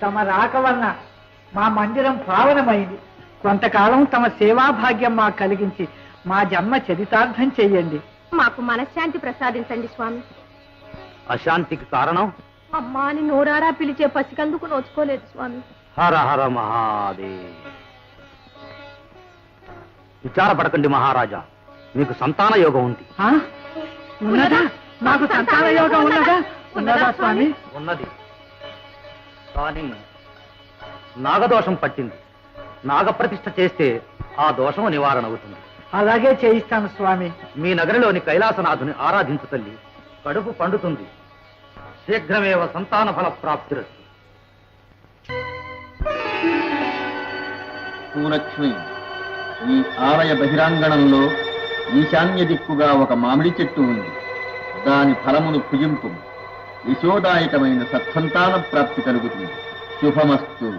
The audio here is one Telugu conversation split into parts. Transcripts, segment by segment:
తమ రాక వలన మా మందిరం పావనమైంది. కొంతకాలం తమ సేవాభాగ్యం మాకు కలిగించి మా జన్మ చరితార్థం చెయ్యండి. మాకు మనశ్శాంతి ప్రసాదించండి స్వామి. అశాంతికి కారణం? అమ్మా అని నోరారా పిలిచే పసికందుకు నోచుకోలేదు స్వామి. హర హర మహాదేవ్. విచారపడకండి మహారాజా, మీకు సంతాన యోగం ఉంది. ఉన్నదా? మాకు సంతాన యోగం ఉన్నదా? ఉన్నదా స్వామి? ఉన్నది, కానీ నాగదోషం పట్టింది. నాగప్రతిష్ఠ చేస్తే ఆ దోషం నివారణ అవుతుంది. అలాగే చేయిస్తాను స్వామి. మీ నగరిలోని కైలాసనాథుని ఆరాధించు తల్లి, కడుపు పండుతుంది. శీఘ్రమేవ సంతాన ఫల ప్రాప్తిరస్తు. భూలక్ష్మి, ఈ ఆలయ బహిరాంగణంలో ఈశాన్య దిక్కుగా ఒక మామిడి చెట్టు ఉంది. దాని ఫలమును భుజింపు. యశోదాయకమైన సత్సంతాన ప్రాప్తి కలుగుతుంది. శుభమస్తు.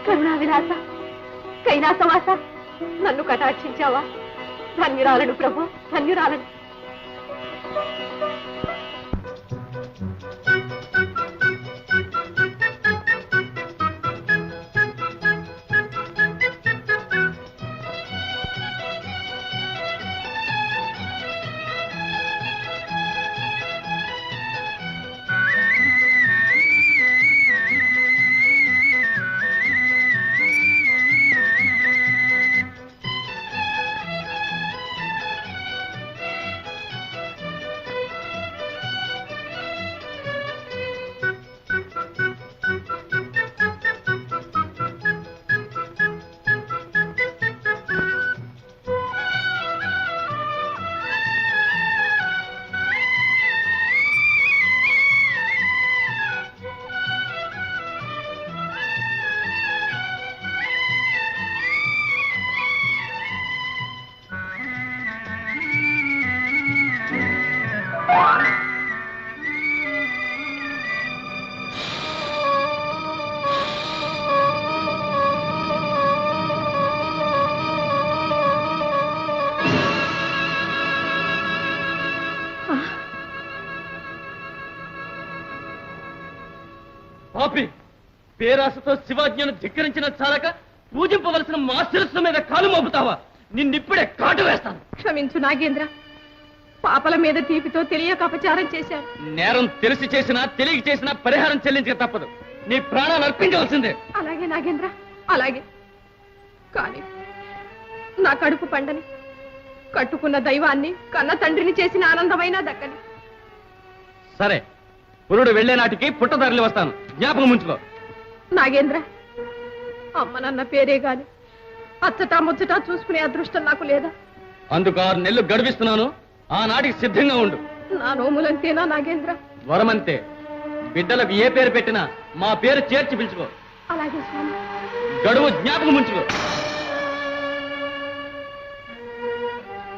కరుణా విలాస, కైలాసవాస, నన్ను కటాక్షించావా? ధన్యురాలను ప్రభు, ధన్యురాలను. పాపి, పేరాశతో శివాజ్ఞను ధిక్కరించిన చాలక పూజింపవలసిన మా శిరస్సు మీద కాలు మోపుతావా? నిన్నిప్పుడే కాటు వేస్తాను. క్షమించు నాగేంద్ర, పాపల మీద తీపితో తెలియక అపచారం చేశాను. నేరం తెలిసి చేసినా తెలియక చేసినా పరిహారం చెల్లించక తప్పదు. నీ ప్రాణాలు అర్పించవలసిందే. అలాగే నాగేంద్ర, అలాగే. కానీ నా కడుపు పండని, కట్టుకున్న దైవాన్ని కన్న తండ్రిని చేసిన ఆనందమైనా దక్కని. సరే, పురుడు వెళ్లే నాటికి పుట్టదారులు వస్తాను, జ్ఞాపకం ఉంచుకో. నాగేంద్ర, అమ్మనన్న పేరే గాని అచ్చటా ముచ్చటా చూసుకునే అదృష్టం నాకు లేదా? అందుకు 6 నెలలు గడిపిస్తున్నాను. ఆనాటికి సిద్ధంగా ఉండు. నా నోములంతేనా నాగేంద్ర? వరమంతే. బిడ్డలకు ఏ పేరు పెట్టినా మా పేరు చేర్చి పిలుచుకో. అలాగే స్వామి. గడువు జ్ఞాపకం ఉంచుకో.